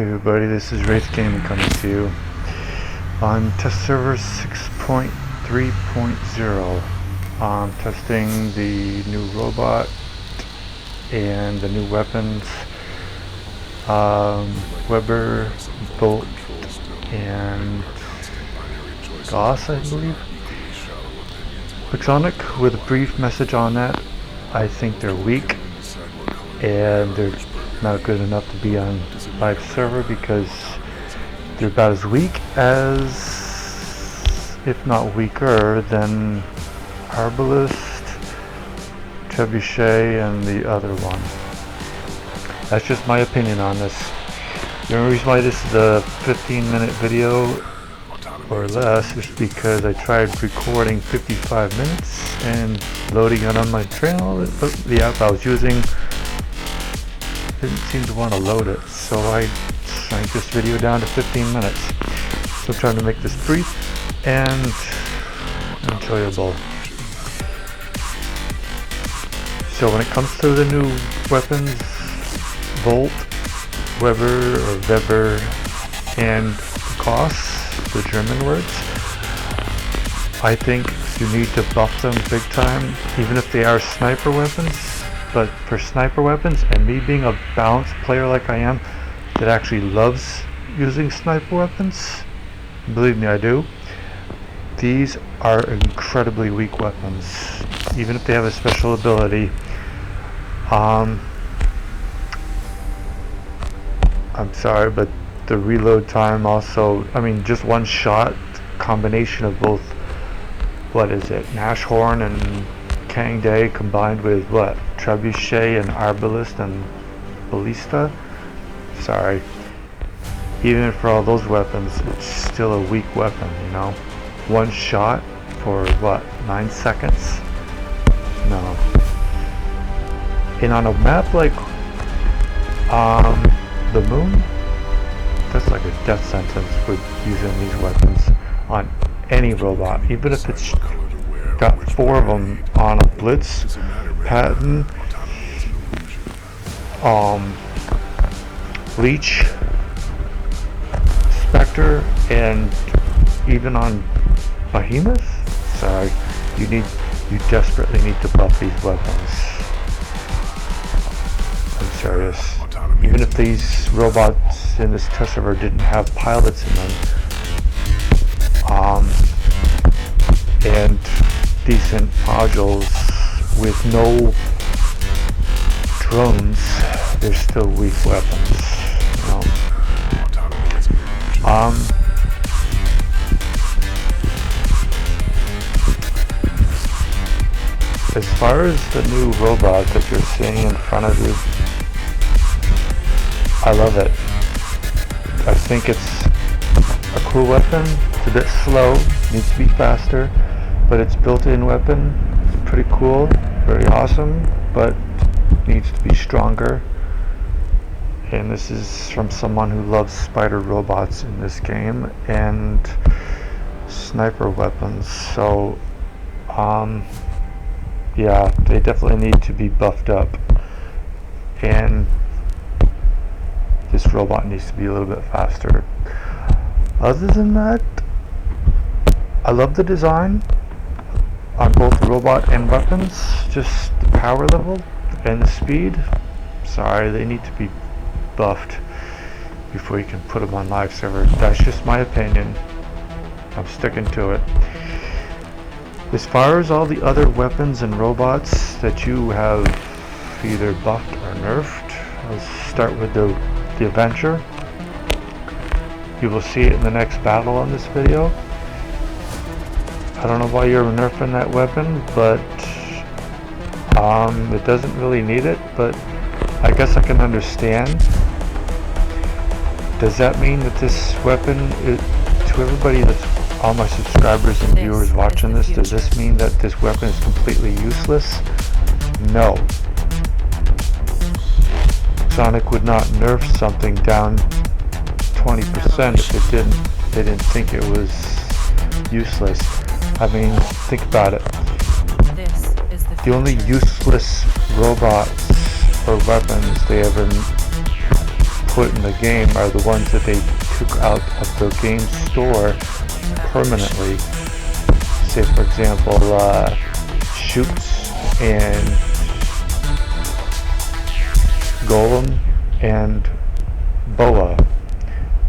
Hey everybody, this is Wraith Gaming coming to you on test server 6.3.0. I'm testing the new robot and the new weapons, Weber, Bolt, and Goss, I believe. Exonic, with a brief message on that. I think they're weak and they're not good enough to be on live server because they're about as weak as, if not weaker, than Arbalist, Trebuchet, and the other one. That's just my opinion on this. The only reason why this is a 15-minute video or less is because I tried recording 55 minutes and loading it on my channel. The app I was using didn't seem to want to load it, so I shrank this video down to 15 minutes. So I'm trying to make this brief and enjoyable. So when it comes to the new weapons, Bolt, Weber or Weber, and Goss, the German words, I think you need to buff them big time, even if they are sniper weapons. But for sniper weapons, and me being a balanced player like I am, that actually loves using sniper weapons, believe me, I do, these are incredibly weak weapons, even if they have a special ability. I'm sorry, but the reload time also, I mean, just one shot, combination of both, what is it, Nashorn and Kang Day combined with what? Trebuchet and Arbalist and Ballista? Sorry. Even for all those weapons, it's still a weak weapon, you know? One shot for what? 9 seconds? No. And on a map like the moon, that's like a death sentence for using these weapons on any robot, even if it's got 4 of them on a blitz, Patton, Leech, Spectre, and even on Behemoth. Sorry, you desperately need to buff these weapons. I'm serious. Even if these robots in this test server didn't have pilots in them, and decent modules with no drones, they're still weak weapons, you know? As far as the new robot that you're seeing in front of you, I love it. I think it's a cool weapon. It's a bit slow, needs to be faster, but its built-in weapon is pretty cool, very awesome, but needs to be stronger. And this is from someone who loves spider robots in this game and sniper weapons. So yeah, they definitely need to be buffed up, and this robot needs to be a little bit faster. Other than that, I love the design on both the robot and weapons. Just the power level and the speed, sorry, they need to be buffed before you can put them on live server. That's just my opinion. I'm sticking to it. As far as all the other weapons and robots that you have either buffed or nerfed, let's start with the Avenger. You will see it in the next battle on this video. I don't know why you're nerfing that weapon, but it doesn't really need it, but I guess I can understand. Does that mean that this weapon is, to everybody that's all my subscribers and viewers watching this, does this mean that this weapon is completely useless? No. Sonic would not nerf something down 20% if they didn't think it was useless. I mean, think about it. The only useless robots or weapons they ever put in the game are the ones that they took out of the game store permanently. Say for example, Shoots and Golem and Boa.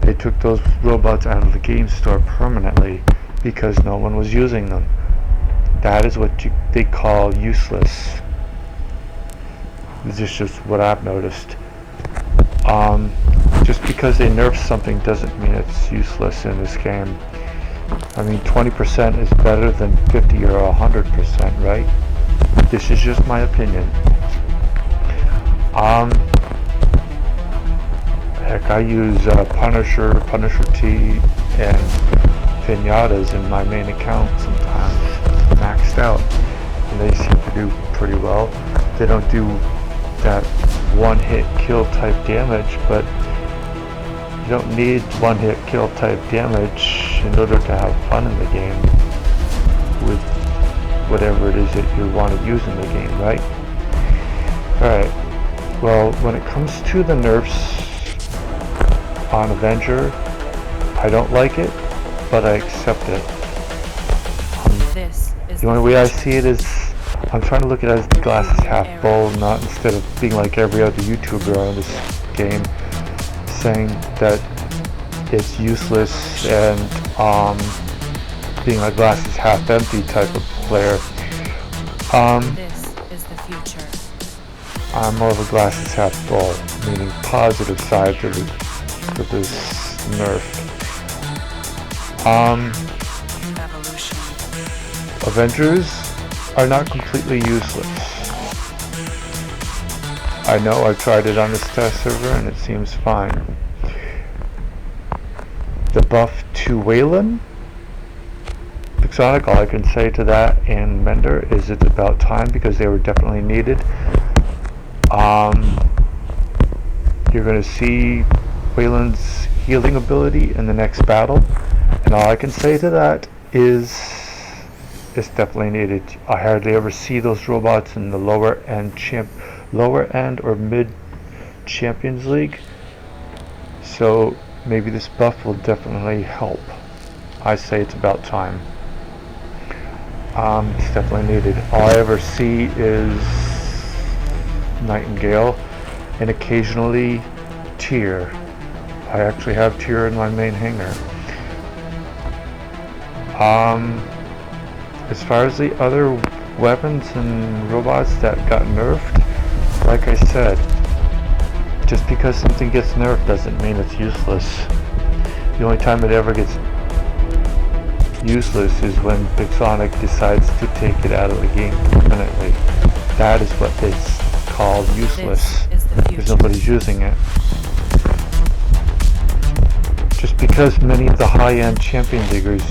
They took those robots out of the game store permanently because no one was using them. That is what they call useless. This is just what I've noticed. Just because they nerf something doesn't mean it's useless in this game. I mean, 20% is better than 50 or 100%, right? This is just my opinion. Heck, I use Punisher T, and Pinatas in my main account sometimes, maxed out, and they seem to do pretty well. They don't do that one-hit kill type damage, but you don't need one-hit kill type damage in order to have fun in the game with whatever it is that you want to use in the game, right? Alright, well, when it comes to the nerfs on Avenger, I don't like it, but I accept it. The only way I see it is, I'm trying to look at it as the glass is half full, not instead of being like every other YouTuber on this game, saying that it's useless and being like glass is half empty type of player. This is the future. I'm more of a glass is half full, meaning positive side to this nerf. Evolution. Avengers are not completely useless. I know I've tried it on this test server and it seems fine. The buff to Waylon, Pixonic, all I can say to that and Mender is it's about time because they were definitely needed. You're going to see Waylon's healing ability in the next battle, and all I can say to that is it's definitely needed. I hardly ever see those robots in the lower end or mid Champions League, so maybe this buff will definitely help. I say it's about time. It's definitely needed. All I ever see is Nightingale and occasionally Tyr. I actually have Tyr in my main hangar. As far as the other weapons and robots that got nerfed, like I said, just because something gets nerfed doesn't mean it's useless. The only time it ever gets useless is when Pixonic decides to take it out of the game permanently. That is what it's called useless, because nobody's using it. Just because many of the high-end champion leaguers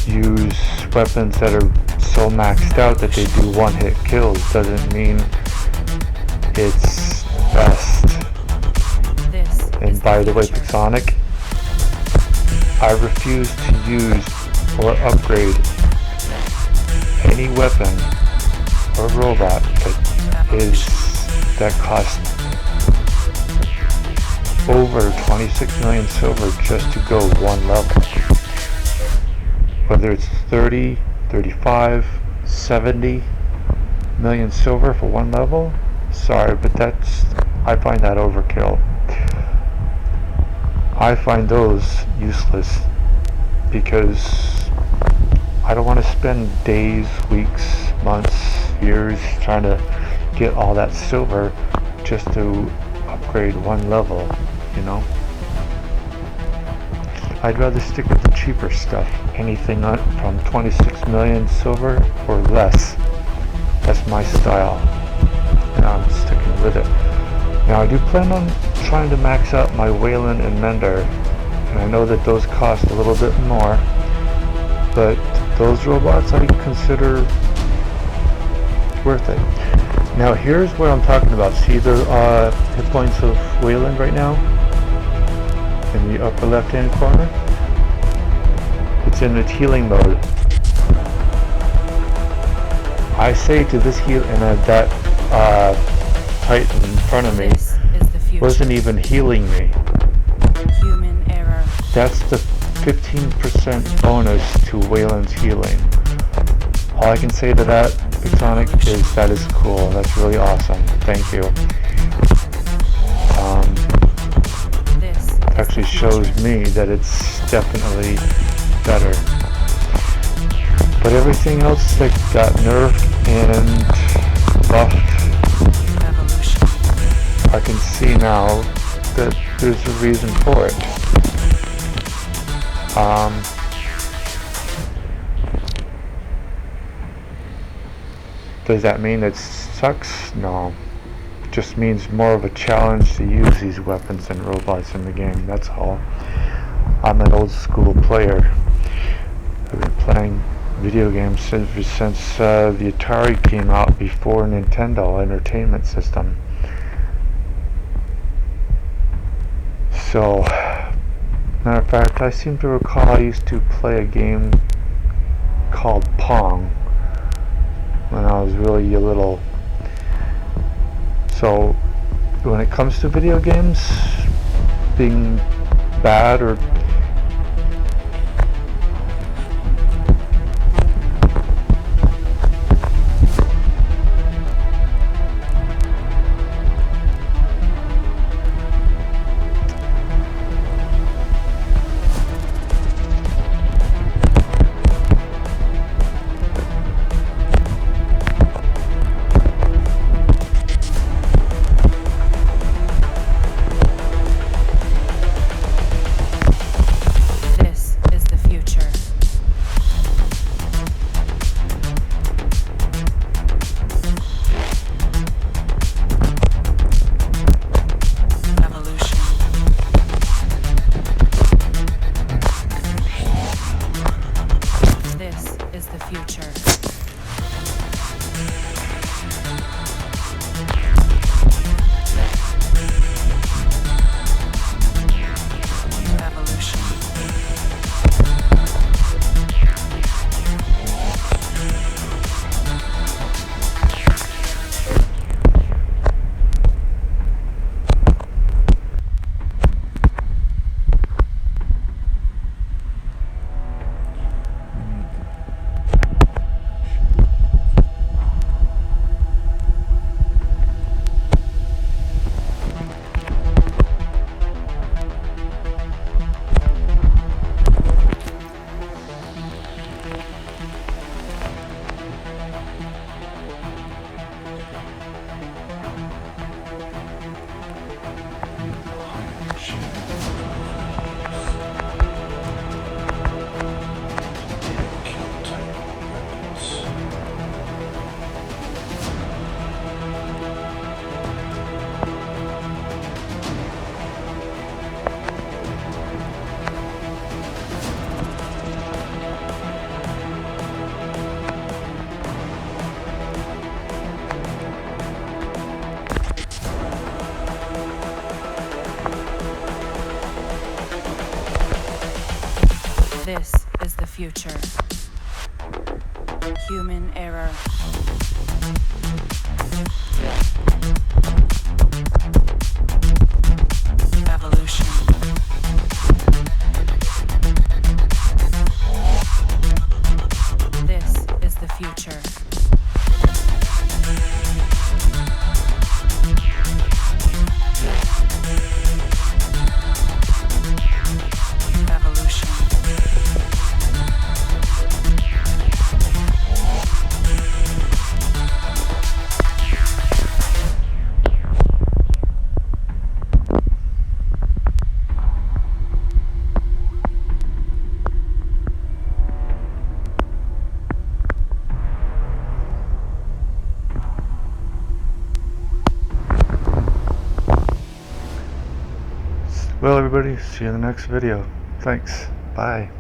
use weapons that are so maxed out that they do one-hit kills doesn't mean it's best. And by the way, Pixonic, I refuse to use or upgrade any weapon or robot that costs over 26 million silver just to go one level. Whether it's 30, 35, 70 million silver for one level, sorry, but I find that overkill. I find those useless because I don't want to spend days, weeks, months, years trying to get all that silver just to upgrade one level, you know? I'd rather stick with the cheaper stuff. Anything from 26 million silver or less. That's my style, and I'm sticking with it. Now I do plan on trying to max out my Waylon and Mender, and I know that those cost a little bit more, but those robots I consider worth it. Now here's what I'm talking about. See the hit points of Waylon right now? In the upper left hand corner? It's in its healing mode. I say to this heal and that Titan in front of me, future. wasn't even healing me. Human error. That's the 15% bonus to Waylon's healing. All I can say to that, Exonic, is that is cool. That's really awesome. Thank you. This is Actually the shows future. me that it's definitely better. But everything else that got nerfed and buffed, Evolution. I can see now that there's a reason for it. Does that mean it sucks? No. It just means more of a challenge to use these weapons and robots in the game, that's all. I'm an old school player. I've been playing video games since the Atari came out before Nintendo Entertainment System. So, matter of fact, I seem to recall I used to play a game called Pong when I was really little. So, when it comes to video games being bad or This is the future. Evolution. This is the future. Evolution. This is the future. Human error. Evolution. This is the future. Evolution. well, everybody, see you in the next video. Thanks. Bye.